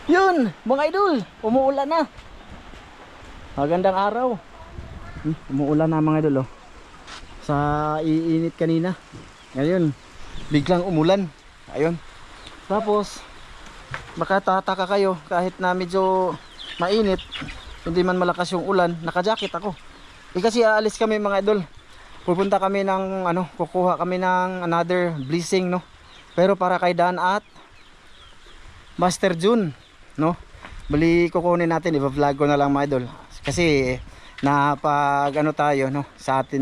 Yun, mga idol, umuulan na. Magandang araw. Umuulan na mga idol, oh. Sa iinit kanina. Ngayon, biglang umulan. Ayun. Tapos, makatataka kayo kahit na medyo mainit, hindi man malakas yung ulan, naka-jacket ako. Kasi aalis kami mga idol. Pupunta kami ng kukuha kami ng another blessing, no. Pero para kay Dan at Master June, no. Bali kukunin natin, i-vlog ko na lang mga idol. Kasi napag tayo, no, sa atin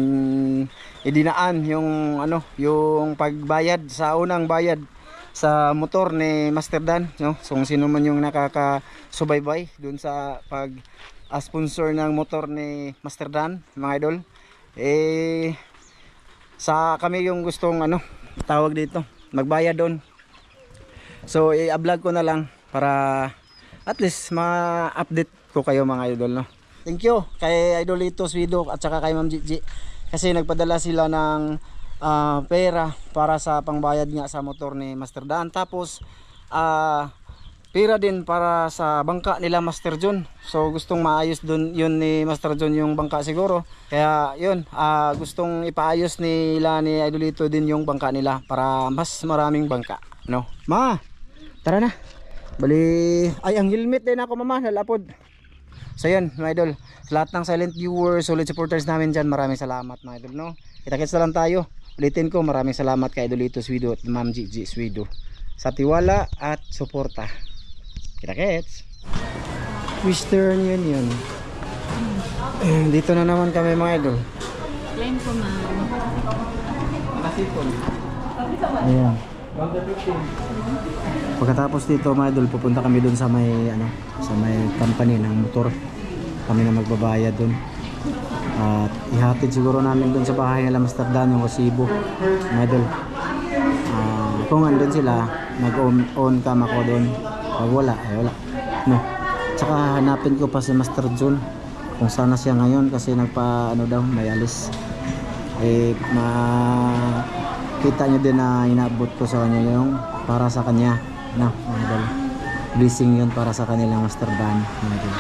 idinaan yung yung pagbayad sa unang bayad sa motor ni Master Dan, no. So kung sino man yung nakakasubaybay dun sa pag sponsor ng motor ni Master Dan, mga idol, sa kami yung gustong tawag dito, magbayad doon. So i-vlog ko na lang para at least ma-update ko kayo mga idol, no. Thank you kay Idolitos Video at saka kay Ma'am Gigi kasi nagpadala sila ng pera para sa pangbayad nga sa motor ni Master Dan. Tapos pera din para sa bangka nila Master John. So gustong maayos dun yun ni Master John yung bangka siguro. Kaya yun, gustong ipaayos nila ni Idolito din yung bangka nila para mas maraming bangka, no. Ma, tara na. Bali, ay ang helmet din ako mama, nalapod. So yun mga idol, sa lahat ng silent viewers, solid supporters namin dyan, maraming salamat mga idol, no. Kita-kits na lang tayo. Ulitin ko, maraming salamat kay Idolitos Video at Ma'am Gigi Video sa tiwala at suporta. Kita-kits. Western Union. Dito na naman kami mga idol. Claim ko ma'am. Nakasipon. Ayan. Pagkatapos dito mga idol, pupunta kami dun sa may sa may company ng motor. Kami na magbabayad dun. At ihatid siguro namin dun sa bahay nila Master Dan yung resibo. Mga idol. Kung andun sila, nag-on cam ako dun. Pag wala, ay wala, no. Tsaka hanapin ko pa si Master John kung sana siya ngayon kasi nagpa daw, may alis. Makita nyo din na inaabot ko sa kanya yung para sa kanya, no, mga idol. Blessing yun para sa kanilang Master Dan, mga idol.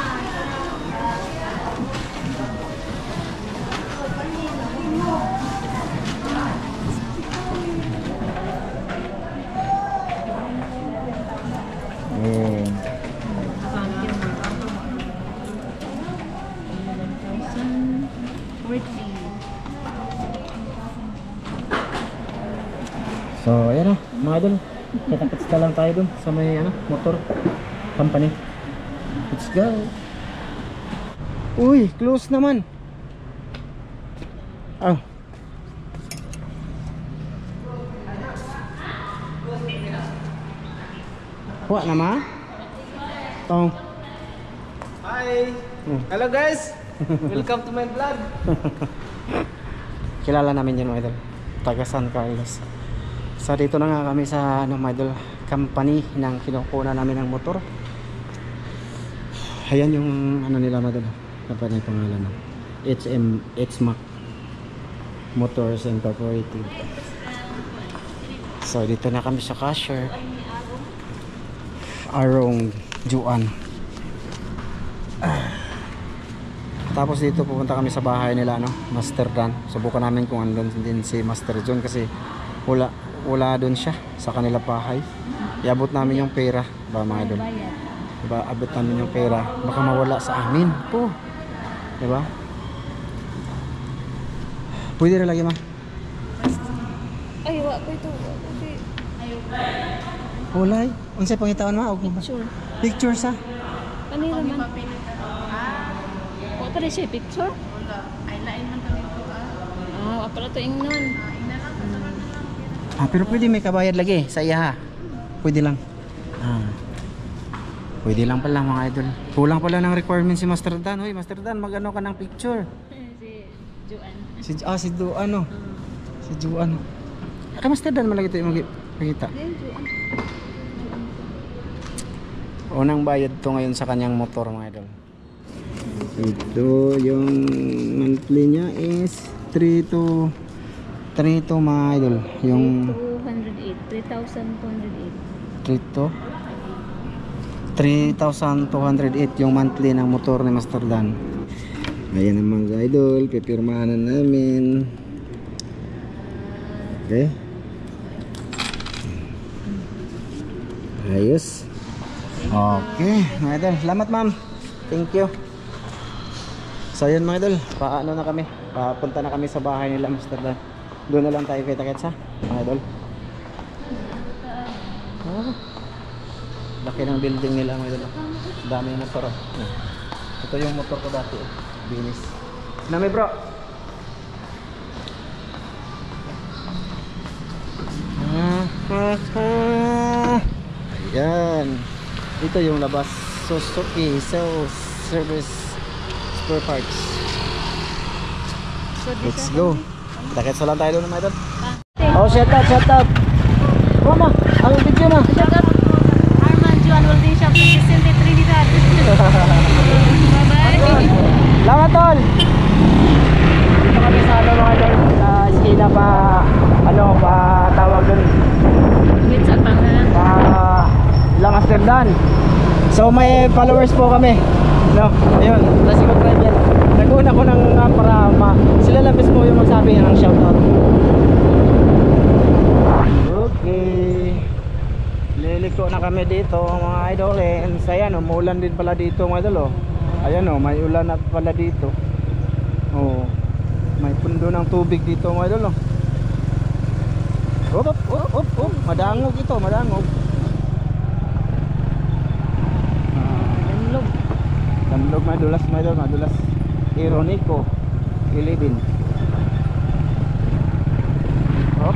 So ayan na mga idol, kita-kits na lang tayo dun sa may motor company. Let's go. Uy, close naman. Wala na ma? Tong. Hi! Hello guys! Welcome to my vlog! Kilala namin yun mga idol, taga San Carlos. So dito na nga kami sa mga idol, company ng kinukuha namin ng motor. Ayan yung nila mga idol, kapag na pangalan ng HMAC Motors Incorporated. So dito na kami sa cashier Arong Juan. Tapos dito pupunta kami sa bahay nila Master Dan. Subukan namin kung andun din si Master John kasi wala doon siya sa kanila bahay. Iabot namin yung pera ba mga idol, diba? Abot namin yung pera, baka mawala sa amin po, diba? Pwede na lagi ma. Ay, wala ko ito. Walay, unsay pangitawan ma? Picture. Picture sa? Kanina man. Wala pa rin siya picture? Wala. Ay, lain man kami ito Pala ito ingnon. Pero pwede may kabayad lagi sa iya ha. Pwede lang. Pwede lang pala mga idol. Kulang pala ng requirement si Master Dan. Hoy Master Dan, magano ka ng picture? Si Juan. Si Juan Si Juan. Master Dan malagi ito yung magkita. Unang bayad to ngayon sa kanyang motor mga idol. Ito yung monthly niya is 3 to mga idol. Yung 3,208. 3,208. 3 to 3,208 yung monthly ng motor ni Master Dan. Ayan ang mga idol, pipirmahanan namin. Okay. Ayos. Okay, mga idol. Salamat ma'am. Thank you. So yun mga idol, paano na kami? Papunta na kami sa bahay nila Master Dan. Doon na lang tayo kita-kits ha, mga idol. Oh, laki ng building nila mga idol. Dami yung motor. Ito yung motor ko dati. Binis. Sinami bro. Ayan. Ito yung labas. Suzuki Sales Service Spare Parts. Let's go. Takit lang tayo doon mga idol. Oh, shout out. Mama, ang video na. Shout out Arman Juan Welding Shop sa Vicente Trinidad. Bye-bye. Salamat tol. Dito kami sa ano mga idol, sa esquina pa tawag doon. Wait sa pangalan. Lang Amsterdam. So may followers po kami. No, ayun, kasi mag-drive yan. Nag-una ko ng para sila lang mismo yung magsabi ng shoutout. Okay. Liliko na kami dito mga idol. And ayan, umulan din pala dito mga idol. Ayan may ulan na pala dito. May pundo ng tubig dito mga idol. Madangog ito, madangog. Danlog madulas mga idol, madulas. Ironico 11. Hop.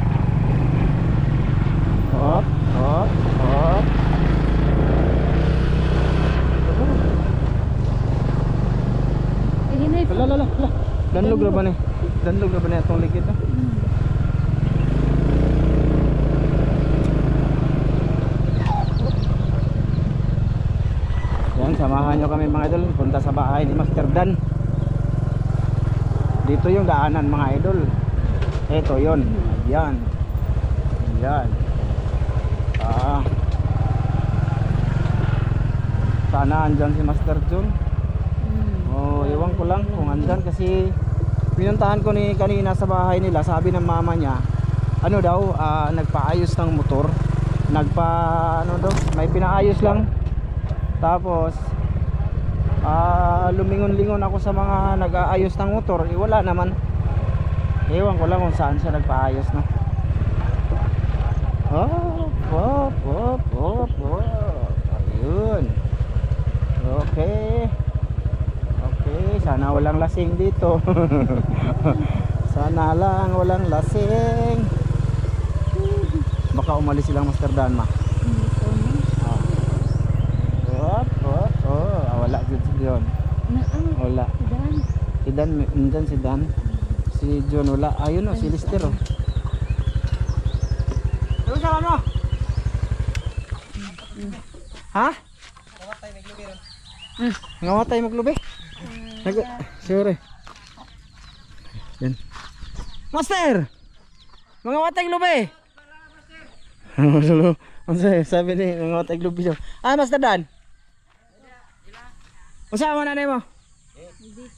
Lala. Danlog na ba ni? Danlog na ba ni itong likid na? Yan, samahan nyo kami mga idol. Punta sa bahay ni Master Dan. Dito yung daanan mga idol. Ito yun. Ayan. Sana andyan si Master Jun. Ewan ko lang kung andyan kasi pinuntahan ko ni kanina sa bahay nila. Sabi ng mama niya nagpaayos ng motor. May pinaayos lang. Tapos lumingon-lingon ako sa mga nag-aayos ng motor. Wala naman. Ewan ko lang kung saan siya nagpaayos no. Ayun. Okay, sana walang lasing dito. Sana lang walang lasing. Baka umalis silang Master Dan ma. Wala yun. Wala. Si Dan. Si John wala. Ayun si Lister Ano sama mo? Ha? Ngamatay maglubi. Sure. Yan. Master! Mga watay lubi. Sabi ni mga watay lubi daw. Master Dan. Usama na mo.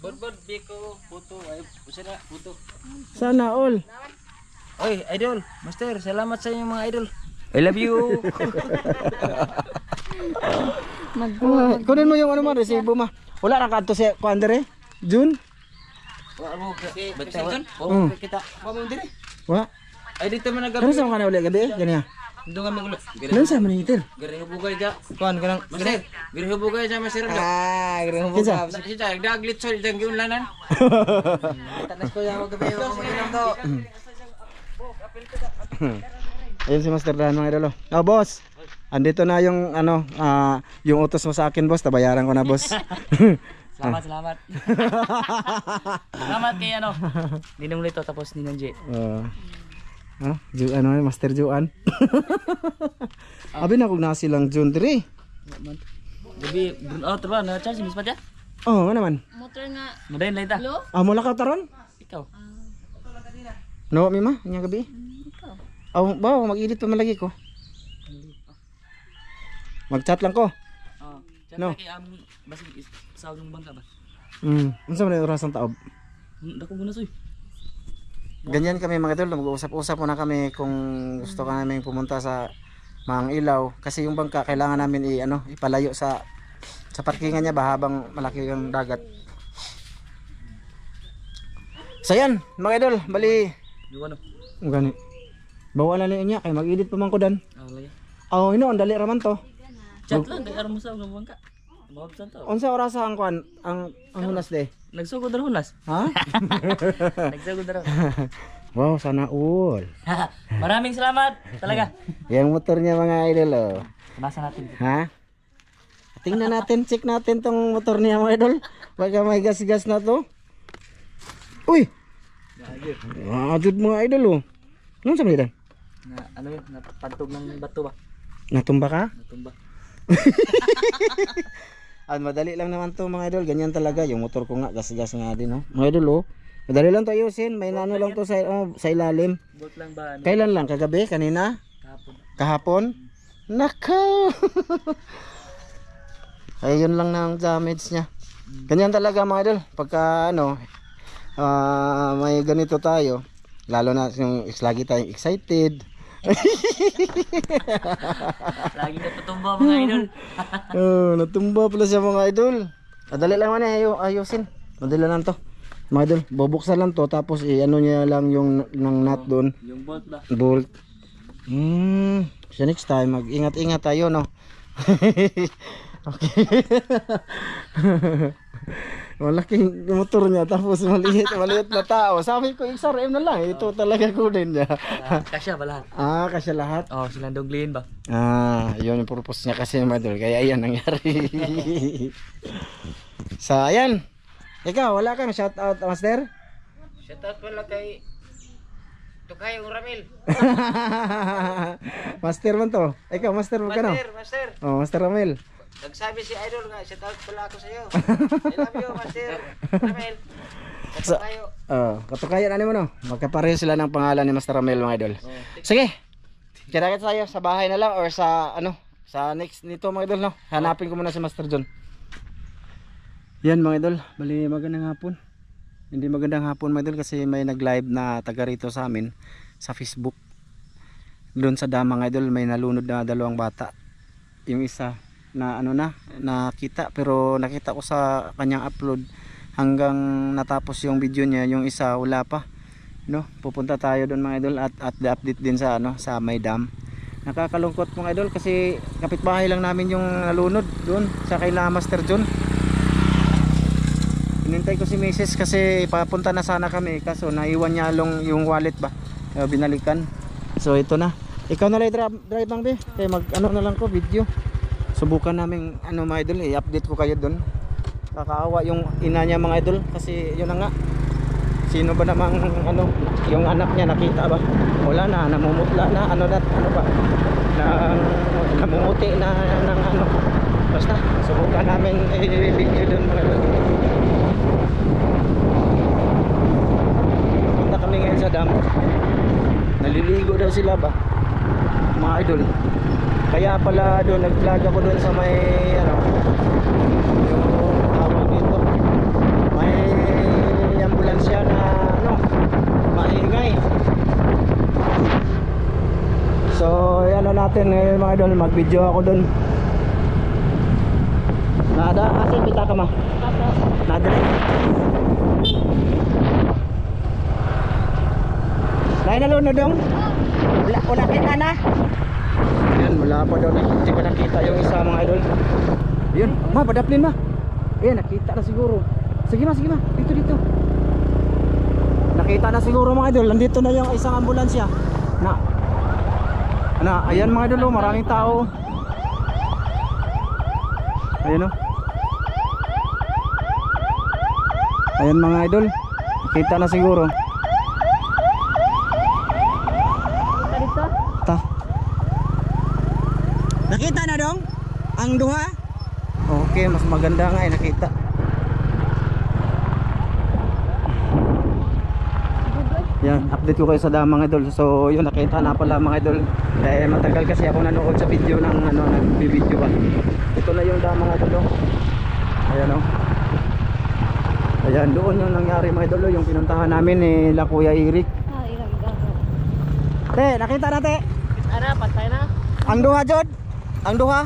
Bod biko puto ay usara puto. Sana all. Oy, idol, Master, salamat sa inyo mga idol. I love you. Kunin mo yung resibo ma. Wala na kanto si Kuandere. June. Wa mo Jun? Kita. Wa mo dire. Wa. Ay dito man Ano sa mga uli gabi? Gani ha. Ndo kami gulo. Lan sa manitir. Gari hubugay ja. Kuan kanang Master. Gari hubugay ja Master. Gari hubugay. Si ja daglit sol jang giunlanan. Tanas ko ya gabi ko maginom to. Ayun si Master Dan mga idolo. Boss. Andito na yung yung utos mo sa akin boss, tabayaran ko na boss. Salamat. Salamat kay Ninong Lito tapos Ninong J. Master Juan. Abi na kung nasi lang June dire. Gabi out ba na charge mispat ya? Ano naman? Motor nga. Mudayin lang ta. Mula ka taron? Ikaw. No, mima, nya gabi. Ikaw. Mag-edit pa malagi ko. Mag-chat lang ko. No. Kay basig sawag ng bangka ba. Unsa man yung oras ng taob? Dako muna soy. Ganyan kami mga idol, mag-uusap-usap muna kami kung gusto ka namin pumunta sa Mang Ilaw kasi yung bangka kailangan namin ipalayo sa parkingan niya ba habang malaki yung dagat. So yan, mga idol, bali Yung ano? gani. Bawalan na niya kay mag-edit pa man ko dan. Laya. Oh, ang dali raman to. Chat lang kay aram mo sa ng bangka. Mabsan to. Unsa oras ang kwan ang hunas de? Nagsugod ra hunas. Ha? Nagsugod ra. Wow, sana all. Maraming salamat talaga. Yang motor niya mga idol oh. Nasa natin. Ha? Tingnan natin, check natin tong motor niya mga idol. Baka may gas-gas na to. Uy! Adjud mga idol oh. Ano sabi nila? Na ano yun? Napantog ng bato ba? Natumba ka? Natumba. At madali lang naman to mga idol. Ganyan talaga. Yung motor ko nga, gas-gas nga din oh. Mga idol oh. Madali lang to ayusin. May nano lang to sa ilalim. Bolt lang ba? Ano? Kailan lang? Kagabi? Kanina? Kahapon. Kahapon? Nako! Ayun lang na ang damage niya. Ganyan talaga mga idol. Pagka may ganito tayo. Lalo na yung lagi tayong excited. Lagi na tutumba mga idol. Natumba pala siya mga idol. Madali lang man ayusin. Madali lang to. Mga idol, bubuksan lang to tapos niya lang yung ng nut doon. Yung bolt ba? Bolt. So next time mag-ingat-ingat tayo no. Okay. Malaking motor niya tapos maliit na tao. Sabi ko XRM na lang. Ito talaga kunin niya. Kasya ba lahat? Kasya lahat. Oh, silang dogliin ba? Yun yung purpose niya kasi madol. Kaya ayan nangyari. So ayan. Ikaw, wala kang shout out master? Shout out pala kay Tukay Ramil. Master man to. Ikaw master mo ka no? Master. Oh, Master Ramil. Nagsabi si Idol nga, shout out pala ako sa iyo. I love you, Master Ramil. Katukayan ano mo no? Magkapareho sila ng pangalan ni Master Ramil mga idol. Sige. Kita-kita tayo sa bahay na lang or sa sa next nito mga idol no. Hanapin ko muna si Master John. Yan mga idol, bali magandang hapon. Hindi magandang hapon mga idol kasi may nag-live na taga rito sa amin sa Facebook. Doon sa dam mga idol may nalunod na dalawang bata. Yung isa na nakita pero nakita ko sa kanyang upload hanggang natapos yung video niya, yung isa wala pa no. Pupunta tayo doon mga idol at update din sa sa may dam. Nakakalungkot mga idol kasi kapitbahay lang namin yung nalunod doon sa kaila Master John. Hinintay ko si Mrs. kasi papunta na sana kami kaso naiwan niya yung wallet ba, binalikan. So ito na, ikaw na lang drive bang be kaya mag na lang ko video. Subukan namin mga idol, i-update ko kayo doon. Kakaawa yung ina niya mga idol kasi yun na nga. Sino ba namang yung anak niya nakita ba? Wala na, namumutla na namumuti na ng Basta subukan namin i-video doon mga idol. Punta kami ngayon sa dam. Naliligo daw sila ba? Mga idol. Kaya pala doon nag-vlog ako doon sa may yung tawag dito. May ambulansya na maingay. So natin ngayon mga idol, mag-video ako doon. Nada, asa kita ka ma? Nada rin. Lain na lunod dong? Wala kita na. Yan, wala pa daw, hindi pa nakita yung isa mga idol. Yun, padaplin ma. Ayan, nakita na siguro. Sige ma, dito. Nakita na siguro mga idol, nandito na yung isang ambulansya. Ayan mga idol, maraming tao. Ayan o. Ayan mga idol, nakita na siguro. Nakita na dong ang duha. Okay, mas maganda nga nakita. Yan, update ko kayo sa dam mga idol. So yun, nakita na pala mga idol. Matagal kasi ako nanood sa video ng nag-video ba. ito na yung dam mga idol. Ayan o. Ayan, doon yung nangyari mga idol, yung pinuntahan namin ni la Kuya Eric. Te, nakita na te. Ara, patay na. Ang duha jod. Ang duha.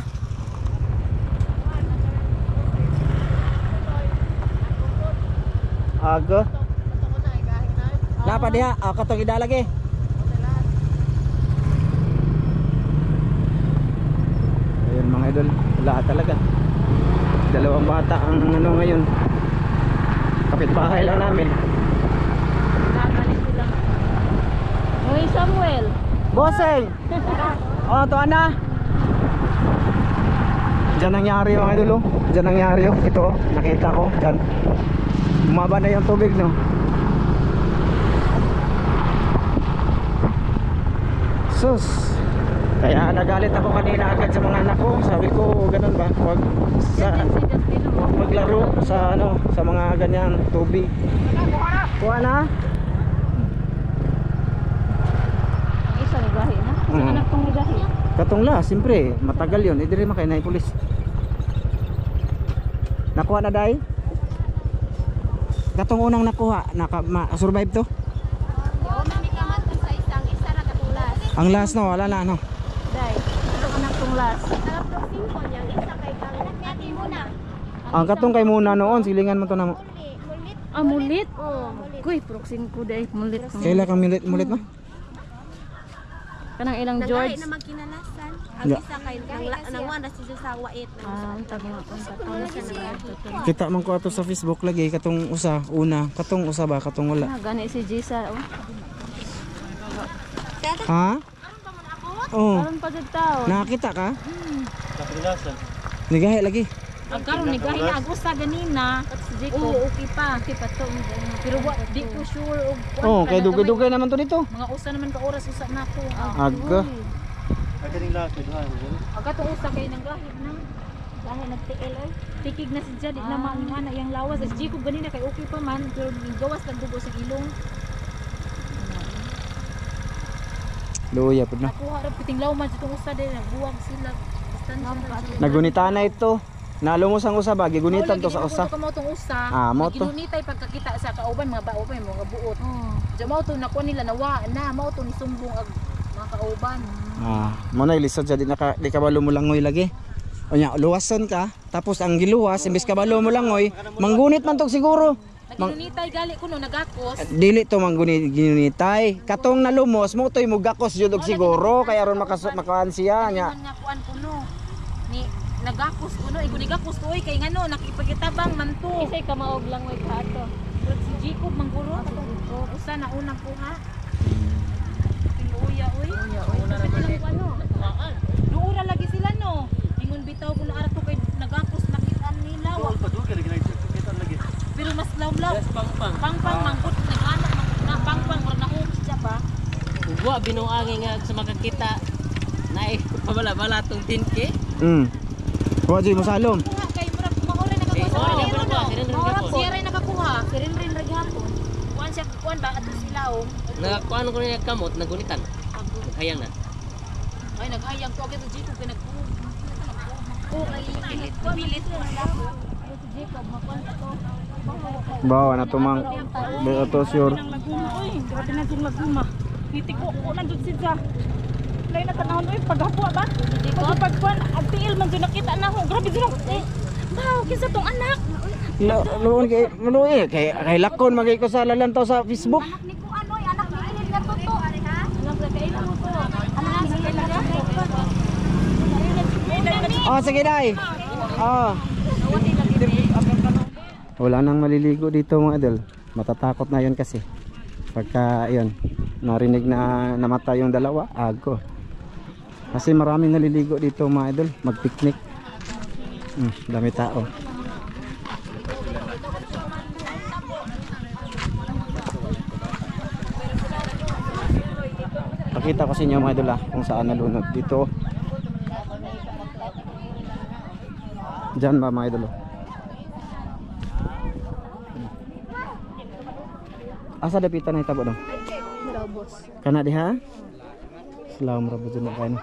Aga. Napa diha, katong idalagi. Ayun mga idol, wala talaga. Dalawang bata ang ano ngayon. Kapitbahay lang namin. Uy, Samuel. Bossing! Oh, to ana. Diyan nangyari yung idol oh. Diyan nangyari oh. Ito oh, nakita ko. Diyan. Bumaba na yung tubig no. Sus. Kaya nagalit ako kanina agad sa mga anak ko. Sabi ko, ganun ba? Huwag maglaro sa ano, sa mga ganyang tubig. Kuha na? Isa ni gahi na. Anak kong ni gahi. Katungla, siyempre, matagal yun. Hindi rin makay na yung pulis. Nakuha na dahil? Katong unang nakuha, survive to? Ang last no, wala na no. Dai, ang anak kong last. Ang katong kay muna noon, silingan mo to na mo. Ah, mulit? Kuy, proksin ko dai, mulit. Kaila kang mulit mo? Kanang ilang George. na magkinalasan. Ang isa kay nangwan na siya sa wait. Ah, tabi nga kung sa Kita man ko ato sa Facebook lagi katong usa, una, katong usa ba, katong wala. gani si Jisa. Ha? Oh, Karon pa jud taon. nakakita ka? Kapilasan. Nigahi lagi. Ang karon ni gahi na agusta ganina. Oo, okay pa to. Pero di ko sure og Oh, kay dugay-dugay naman to dito. mga usa naman ka oras usa na ko. Aga. Ay kaning last ha. Aga to usa kay nang gahit na. Gahi nagtiil oy. Tikig na si Jadi na man yang lawas. As ko ganina kay okay pa man pero gawas lang dugo sa ilong. Luya pud na. Nakuha ra piting law man itong usa din nagbuwag sila. Basta Nagunita na ito. Nalumos ang usa ba, gigunitan to sa usa. Kamo tong usa. Ah, mo to. Ginunitay pagkakita sa kauban mga baoban mga buot. Diya mao to nakuha nila nawa na mao to ni sumbong ag mga kauban. Ah, mo na ilisod sa di ka balo mo langoy lagi. Onya, luwason ka, tapos ang giluwas imbes ka balo mo langoy, manggunit man tog siguro. Naginunitay gali kuno nagakos. Dili to ginunitay. Katong nalumos mo toy mugakos jud og siguro kaya ron makaan siya nya. Nga kuan kuno. Ni nagakos kuno igunigakos to oy kay ngano nakipagitabang man to. Isay ka maog langoy ka ato. Pero si Jacob mangguro usa na unang kuha. Tinuya oy. Una ra ano. Duura lagi sila no. Ingon bitaw kuno ara to kay nagakos nakita nila. Pero mas lawlaw. Pangpang mangkot naganak na pangpang or naog siya ba? Ugwa binuangi nga sa makakita. Naay pabala-bala tong tinke. Kuha jud mo salom. Kuha kay murag maoray nakakuha. Siya rin nakakuha. Sirin rin ra gihapon. Kuan siya kuan ba ato sila o. Nakakuan ko niya kamot nagunitan. Hayang na. Ay naghayag to agad si Jacob kay nagkuha. Oh, bilis mo na ako. Si Jacob makuan ka to. Bawa na tumang to sure. Oy, grabe na sing laguma. Nitiko ko na jud siya. Lay na tanawon oy paghapo ba? Pagkuan agtiil man jud nakita na ho. Grabe jud. Wow, kinsa tong anak? Luon kay lakon magay ko sa lalantaw sa Facebook. Anak ni kuan oy, anak ni Ilin nga toto. Anak sa kay ilo to. Anak ni Ilin nga. Oh, sige dai. Oh. Wala nang maliligo dito mga idol. Matatakot na 'yon kasi. Pagka 'yon, narinig na namatay yung dalawa, ago. Kasi maraming naliligo dito mga idol, mag-picnic. Dami tao. Pakita ko sa inyo mga idol kung saan nalunod dito. Diyan ba mga idol? Asa dapitan na itabo dong? Robos. Kana diha? Salam rabos na kayo.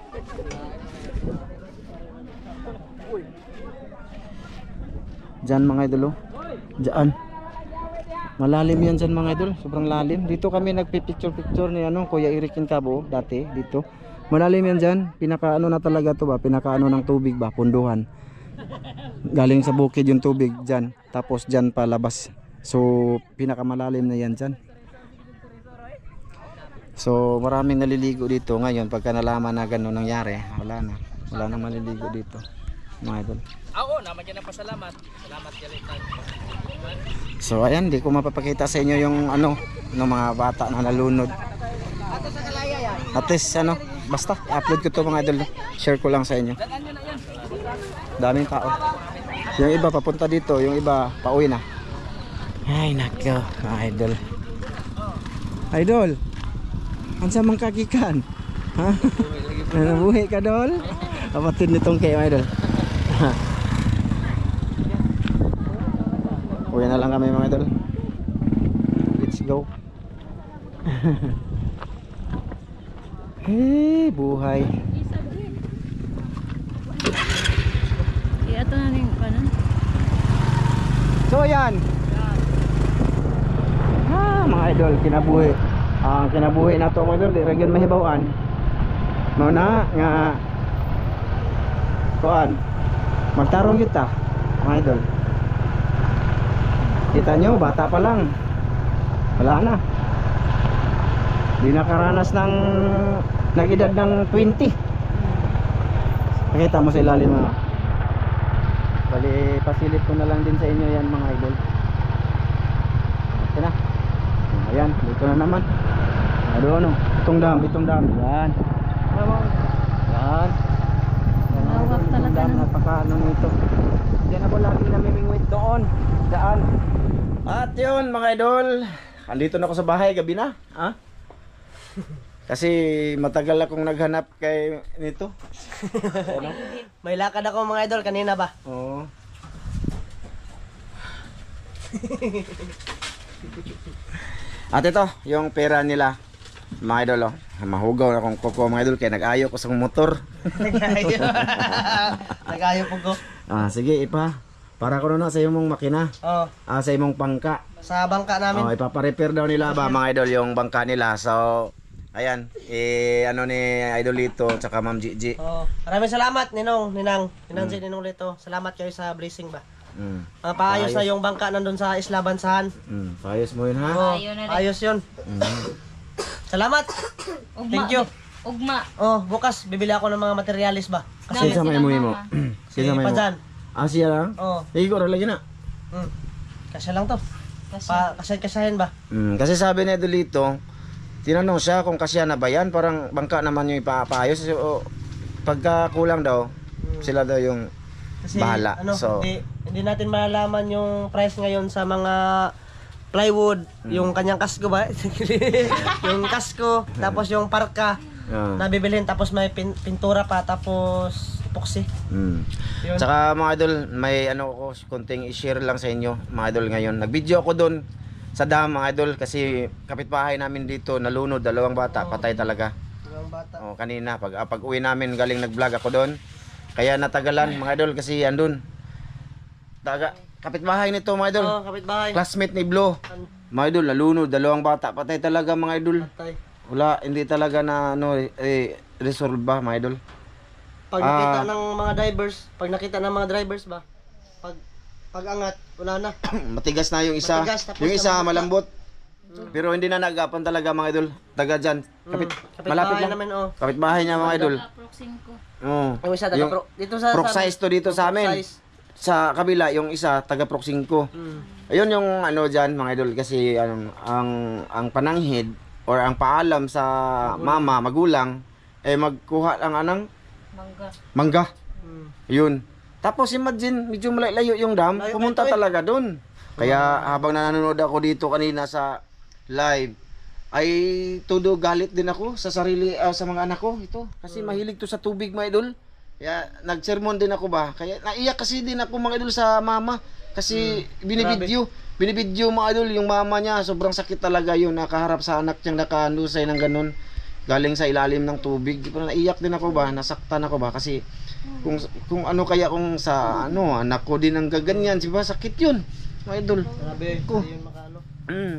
Diyan mga idol oh. Diyan. Malalim yan dyan mga idol, sobrang lalim. Dito kami nagpipicture-picture ni Kuya Eric Incabo dati dito. Malalim yan dyan, pinaka na talaga to ba, pinaka ng tubig ba, punduhan. Galing sa bukid yung tubig dyan, tapos dyan palabas. So pinaka malalim na yan dyan. So maraming naliligo dito ngayon pagka nalaman na gano'n nangyari. Wala nang maliligo dito mga idol. Oo, naman yan ang pasalamat. Salamat galitan. So ayan, di ko mapapakita sa inyo yung ng mga bata na nalunod. At least basta i-upload ko to mga idol. Share ko lang sa inyo. Daming tao. Yung iba papunta dito, yung iba pauwi na. Ay nako, mga idol. Idol. Ansa man kagikan? Ha? Nabuhi ka dol? Kapatid nitong kayo idol. Uwi na lang kami mga idol. Let's go. Hey, buhay. Ito na rin kanan. So yan. Mga idol, kinabuhi. Ang kinabuhi na to mga idol, di ra gyud mahibaw-an. Mao na nga kuan. Magtarong kita, mga idol. Kita nyo, bata pa lang. Wala na. Di nakaranas ng edad ng 20. Nakita mo sa ilalim mga. Bali, pasilip ko na lang din sa inyo yan mga idol. Okay na. Ayan, dito na naman. Doon itong dam. Yan. Yan. Lawak talaga Dam, napakaano nito. Diyan ako lagi namimingwit doon. Daan. At yun mga idol, andito na ako sa bahay gabi na. Kasi matagal akong naghanap kay nito. May lakad ako mga idol kanina ba? Oo. At ito, yung pera nila mga idol mahugaw na akong kuko mga idol kaya nag-ayo ko sa motor. Nag-ayo po ko. Sige ipa. Para ko na sa imong makina. Oh, Sa imong pangka. sa bangka namin. Ipapa-repair daw nila ba mga idol yung bangka nila. So ayan, ni Idolito tsaka Ma'am Gigi. Oh, maraming salamat Ninong si Ninong Lito. Salamat kayo sa blessing ba. Paayos na yung bangka nandun sa Isla Bansahan. Paayos mo yun ha. Oh, ayos yun. Salamat. Thank you. Ugma. Oh, bukas bibili ako ng mga materialis ba. Kasi sa may mo. Si Pazan. Siya lang? Oh. Igo ra lagi na. Kasya lang to. Kasahin ba? Kasi sabi ni Idolito, tinanong siya kung kasya na ba yan, parang bangka naman yung ipapaayos. So, pagka kulang daw, sila daw yung Kasi, bahala. So, hindi natin malalaman yung price ngayon sa mga plywood, yung kanyang kasko ba? Yung kasko, tapos yung parka na bibilhin, tapos may pintura pa, tapos epoxy. Yun. Tsaka mga idol, may ko konting i-share lang sa inyo mga idol ngayon. Nag-video ako doon sa dam mga idol kasi kapitbahay namin dito nalunod, 2 bata, patay talaga. Kanina pag uwi namin galing nag-vlog ako doon. Kaya natagalan mga idol kasi andun. Kapitbahay nito mga idol. Kapitbahay. Classmate ni Blo. Mga idol, nalunod, 2 bata, patay talaga mga idol. Patay. Wala, hindi talaga na resolve ba mga idol. Pag nakita ng mga drivers, ba? Pag angat, wala na. Matigas na yung isa. Matigas, tapos Yung isa na- malambot. Pero hindi na nagapan talaga mga idol. Taga dyan. Malapit lang. namin, Kapitbahay niya mga idol. Oo. Yung isa Yung dito sa Proc size to dito sa amin. Sa kabila yung isa taga Proc 5. Ayun yung dyan mga idol kasi ang pananghid or ang paalam sa mama, magulang magkuha lang anang mangga. Yun. Tapos imagine, medyo malayo yung dam, pumunta talaga doon. Kaya habang nanonood ako dito kanina sa live, ay todo galit din ako sa sarili, sa mga anak ko. Ito, kasi mahilig to sa tubig mga idol. Kaya nagsermon din ako ba. Kaya naiyak kasi din ako mga idol sa mama. Kasi binibidyo mga idol yung mama niya. Sobrang sakit talaga yun, nakaharap sa anak niyang nakahandusay ng ganun. galing sa ilalim ng tubig. Pero naiyak din ako ba, nasaktan ako ba kasi kung ano kaya kung sa ano anak ko din ang gaganyan, di ba sakit yun mga idol. Grabe, Ko. hindi yun makaano. Mm.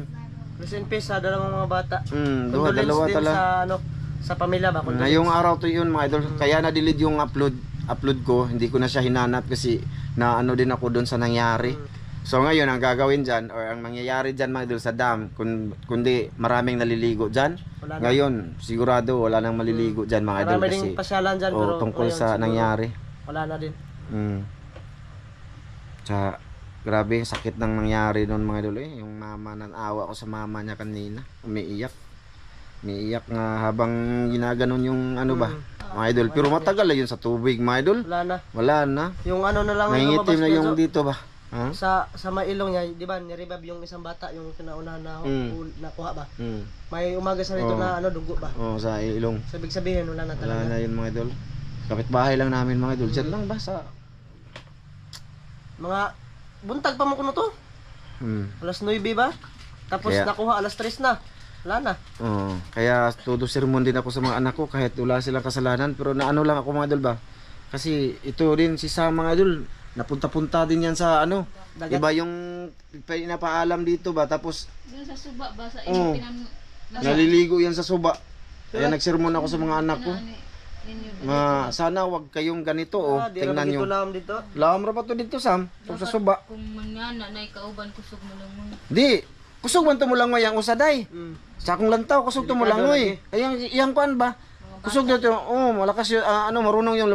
Rest in peace sa dalawang mga bata. Dalawa Condolence din talaga. sa ano, sa pamilya ba? Condolence. Ngayong araw to yun mga idol, kaya na-delete yung upload ko, hindi ko na siya hinanap kasi na ano din ako doon sa nangyari. So ngayon ang gagawin dyan or ang mangyayari dyan mga idol sa dam, kundi maraming naliligo dyan. Wala na. Ngayon sigurado wala nang maliligo dyan mga idol Marami kasi ding pasyalan dyan, pero tungkol ngayon sa siguro nangyari. Wala na din. Sa grabe sakit ng nangyari noon mga idol yung mama nanawa ko sa mama niya kanina, umiiyak nga habang ginaganon yung ano ba mga idol, pero matagal na yun sa tubig mga idol. Wala na. Yung ano na lang Nangingitim na yung so, dito ba? Ha? sa mailong niya, di ba, ni-revive yung isang bata, yung kinaunahan na nakuha ba? May umagas na rito na ano, dugo ba? Sa ilong. So, ibig sabihin, wala na Wala talaga. na yun mga idol. Kapitbahay lang namin mga idol. Diyan lang ba sa... Mga, buntag pa mo kuno to? Alas 9 ba? Tapos Kaya- nakuha alas 3 na. Wala na. Kaya todo sermon din ako sa mga anak ko kahit wala silang kasalanan. Pero naano lang ako mga idol ba? Kasi ito din si Sam mga idol. Napunta-punta din yan sa ano. Dagat. Iba yung pinapaalam dito ba? Tapos Doon sa suba ba sa Oo. naliligo yan sa suba. Kaya nagsermon ako sa mga anak ko. Sana wag kayong ganito Di tingnan naman nyo. dito lang dito. Lam ra pa to dito Sam. Sa suba. Kung mangana na ikauban kusog mo lang mo. Di, kusog man tumulangoy ang usaday. Sa akong lantaw, kusog tumulangoy. Ayang iyang kuan ba? Kusog dito. Malakas yung marunong yung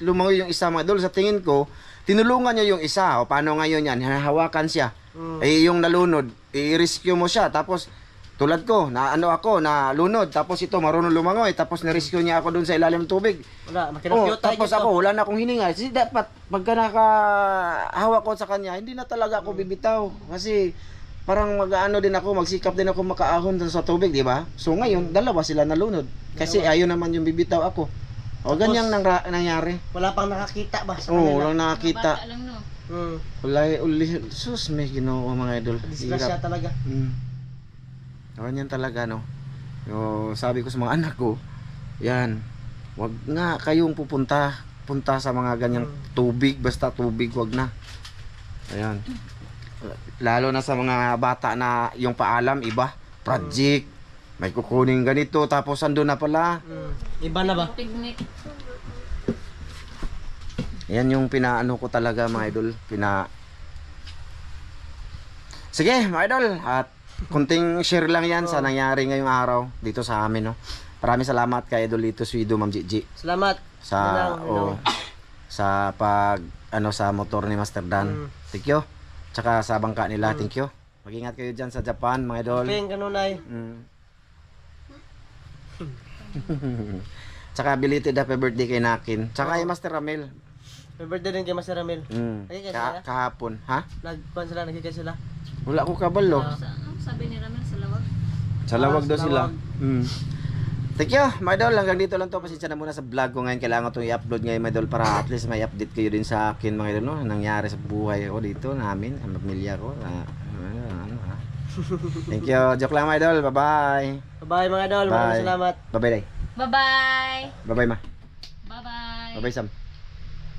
lumangoy yung isa mga idol. Sa tingin ko, tinulungan niya yung isa. Paano ngayon yan? Hahawakan siya. Yung nalunod, i-rescue mo siya. Tapos tulad ko, ako, nalunod. Tapos ito, marunong lumangoy. Tapos na-rescue niya ako dun sa ilalim ng tubig. Wala, makinapiyot tayo Tapos dito. ako, wala na akong hininga. Kasi dapat, pagka nakahawak ko sa kanya, hindi na talaga ako bibitaw. Kasi parang mag-ano din ako, magsikap din ako makaahon dun sa tubig, di ba? So ngayon, dalawa sila nalunod. Kasi ayaw naman yung bibitaw ako. O ganyang nangyari. Wala pang nakakita ba sa Oo, kanila? walang nakakita. Bata lang no. Uli, sus, may ginoo mga idol. Disgrasya talaga. Ganyan talaga, no? Sabi ko sa mga anak ko, yan, wag nga kayong punta sa mga ganyang tubig, basta tubig, wag na. Ayan. Lalo na sa mga bata na yung paalam, iba, project, may kukunin ganito, tapos ando na pala. Iba na ba? Picnic. Yan yung pinaano ko talaga mga idol, Sige mga idol, at kunting share lang yan sa nangyari ngayong araw dito sa amin, no. Maraming salamat kay Idol Lito Suido, Ma'am Gigi. Salamat. Sa pag sa motor ni Master Dan. Thank you. Tsaka sa bangka nila, thank you. Mag-ingat kayo diyan sa Japan, mga idol. Ping kanunay. Tsaka belated happy birthday kay Nakin. Tsaka kay Master Ramel. May birthday din kay Master Ramil. Nagkikay sila? Kahapon, ha? Nagkikay sila? Wala ko kabalo. Sabi ni Ramel sa lawag. Sa lawag daw sa sila. lawag. Thank you, mga idol. Hanggang dito lang to. Pasensya na muna sa vlog ko ngayon. Kailangan itong i-upload ngayon, mga idol, para at least may update kayo din sa akin, mga idol, no? Nangyari sa buhay ko dito, namin, ang pamilya ko. Thank you. Joke lang, mga idol. Bye-bye. Bye mga idol. Maraming salamat. Bye-bye, Day. Bye-bye. Bye-bye, Ma. Bye-bye. Bye-bye, Sam.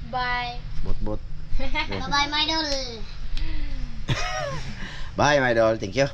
Bye. Bot-bot. Bye-bye, my idol. Bye, my idol. Thank you.